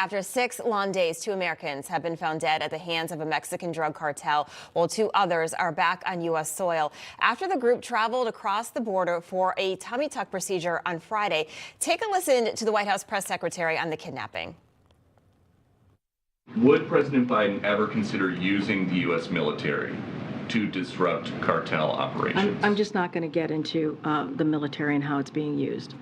After 6 long days, 2 Americans have been found dead at the hands of a Mexican drug cartel, while 2 others are back on U.S. soil after the group traveled across the border for a tummy tuck procedure on Friday. Take a listen to the White House press secretary on the kidnapping. Would President Biden ever consider using the U.S. military to disrupt cartel operations? I'm just not going to get into the military and how it's being used.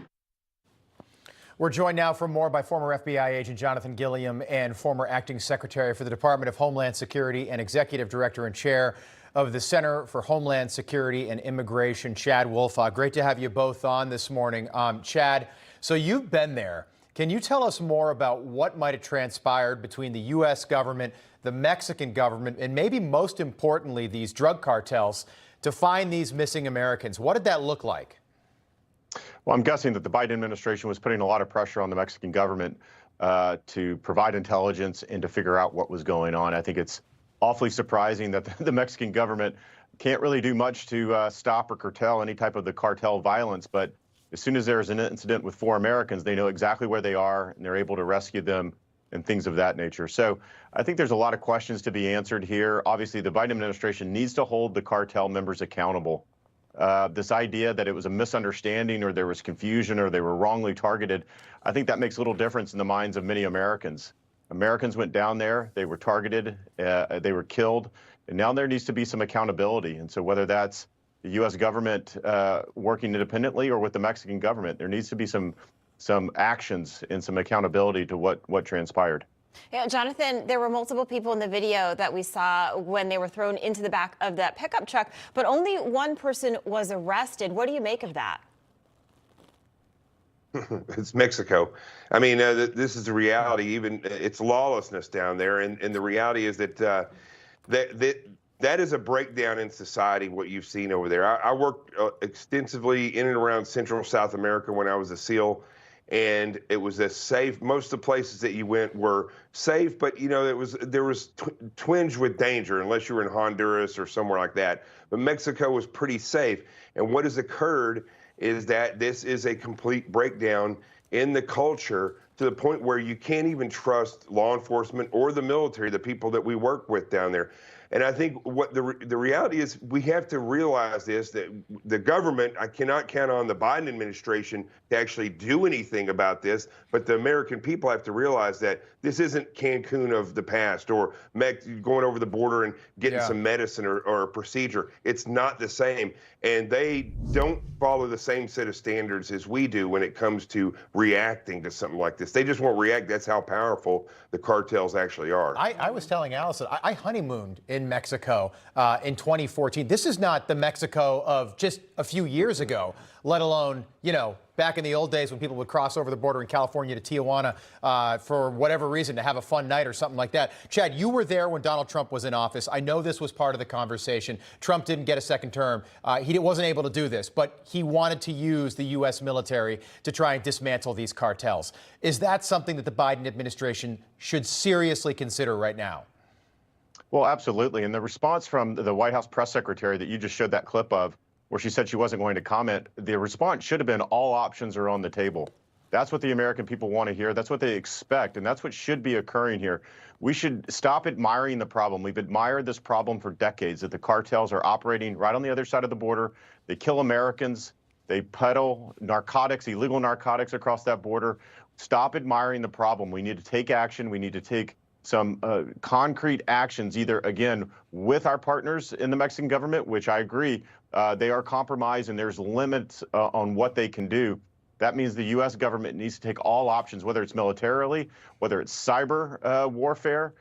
We're joined now for more by former FBI agent Jonathan Gilliam and former acting secretary for the Department of Homeland Security and executive director and chair of the Center for Homeland Security and Immigration, Chad Wolfach. Great to have you both on this morning. Chad, so you've been there. Can you tell us more about what might have transpired between the U.S. government, the Mexican government, and maybe most importantly, these drug cartels to find these missing Americans? What did that look like? Well, I'm guessing that the Biden administration was putting a lot of pressure on the Mexican government to provide intelligence and to figure out what was going on. I think it's awfully surprising that the Mexican government can't really do much to stop or curtail any type of the cartel violence. But as soon as there's an incident with 4 Americans, they know exactly where they are and they're able to rescue them and things of that nature. So I think there's a lot of questions to be answered here. Obviously, the Biden administration needs to hold the cartel members accountable. This idea that it was a misunderstanding or there was confusion or they were wrongly targeted, I think that makes little difference in the minds of many Americans. Americans went down there, they were targeted, they were killed, and now there needs to be some accountability. And so whether that's the U.S. government working independently or with the Mexican government, there needs to be some actions and some accountability to what transpired. Yeah, Jonathan, there were multiple people in the video that we saw when they were thrown into the back of that pickup truck, but only one person was arrested. What do you make of that? It's Mexico. I mean, this is the reality. Even it's lawlessness down there, and the reality is that that is a breakdown in society. What you've seen over there. I worked extensively in and around Central South America when I was a SEAL. And it was a safe. Most of the places that you went were safe, but you know there was twinge with danger unless you were in Honduras or somewhere like that. But Mexico was pretty safe. And what has occurred is that this is a complete breakdown in the culture to the point where you can't even trust law enforcement or the military, the people that we work with down there. And I think what the reality is, we have to realize this, that the government, I cannot count on the Biden administration to actually do anything about this, but the American people have to realize that this isn't Cancun of the past or going over the border and getting some medicine or a procedure. It's not the same. And they don't follow the same set of standards as we do when it comes to reacting to something like this. They just won't react. That's how powerful the cartels actually are. I was telling Allison, I honeymooned in Mexico in 2014. This is not the Mexico of just a few years ago, let alone, you know, back in the old days when people would cross over the border in California to Tijuana for whatever reason to have a fun night or something like that. Chad, you were there when Donald Trump was in office. I know this was part of the conversation. Trump didn't get a second term. He wasn't able to do this, but he wanted to use the U.S. military to try and dismantle these cartels. Is that something that the Biden administration should seriously consider right now? Well, absolutely. And the response from the White House press secretary that you just showed that clip of, where she said she wasn't going to comment, the response should have been all options are on the table. That's what the American people want to hear. That's what they expect. And that's what should be occurring here. We should stop admiring the problem. We've admired this problem for decades, that the cartels are operating right on the other side of the border. They kill Americans. They peddle narcotics, illegal narcotics across that border. Stop admiring the problem. We need to take action. We need to take some concrete actions, either, again, with our partners in the Mexican government, which I agree, they are compromised and there's limits on what they can do. That means the U.S. government needs to take all options, whether it's militarily, whether it's cyber warfare,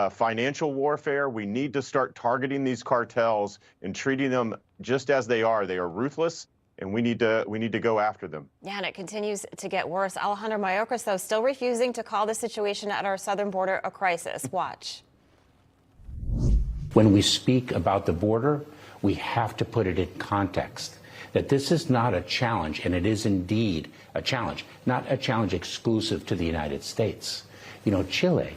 financial warfare. We need to start targeting these cartels and treating them just as they are. They are ruthless. And we need to go after them. Yeah, and it continues to get worse. Alejandro Mayorkas, though, still refusing to call the situation at our southern border a crisis. Watch. When we speak about the border, we have to put it in context. That this is not a challenge, and it is indeed a challenge, not a challenge exclusive to the United States. You know, Chile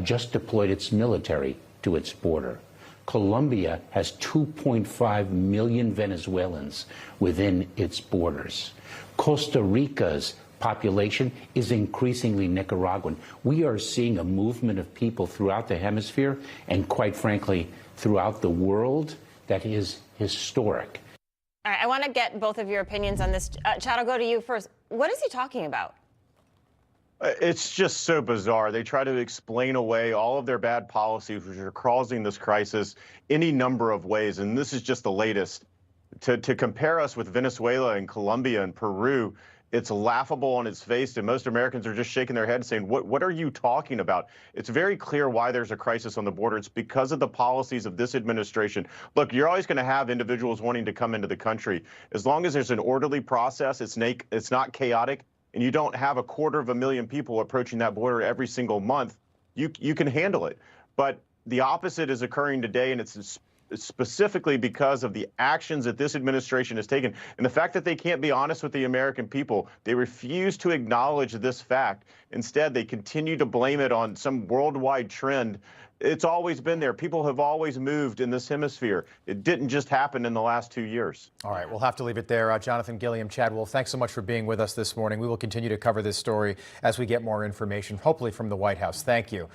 just deployed its military to its border. Colombia has 2.5 million Venezuelans within its borders. Costa Rica's population is increasingly Nicaraguan. We are seeing a movement of people throughout the hemisphere and, quite frankly, throughout the world that is historic. All right, I want to get both of your opinions on this. Chad, I'll go to you first. What is he talking about? It's just so bizarre. They try to explain away all of their bad policies, which are causing this crisis any number of ways. And this is just the latest. To compare us with Venezuela and Colombia and Peru, it's laughable on its face. And most Americans are just shaking their heads saying, what are you talking about? It's very clear why there's a crisis on the border. It's because of the policies of this administration. Look, you're always going to have individuals wanting to come into the country. As long as there's an orderly process, it's not chaotic, and you don't have 250,000 people approaching that border every single month, you can handle it. But the opposite is occurring today, and it's specifically because of the actions that this administration has taken. And the fact that they can't be honest with the American people, they refuse to acknowledge this fact. Instead, they continue to blame it on some worldwide trend. It's always been there. People have always moved in this hemisphere. It didn't just happen in the last 2 years. All right, we'll have to leave it there. Jonathan Gilliam, Chad Wolf, thanks so much for being with us this morning. We will continue to cover this story as we get more information, hopefully from the White House. Thank you.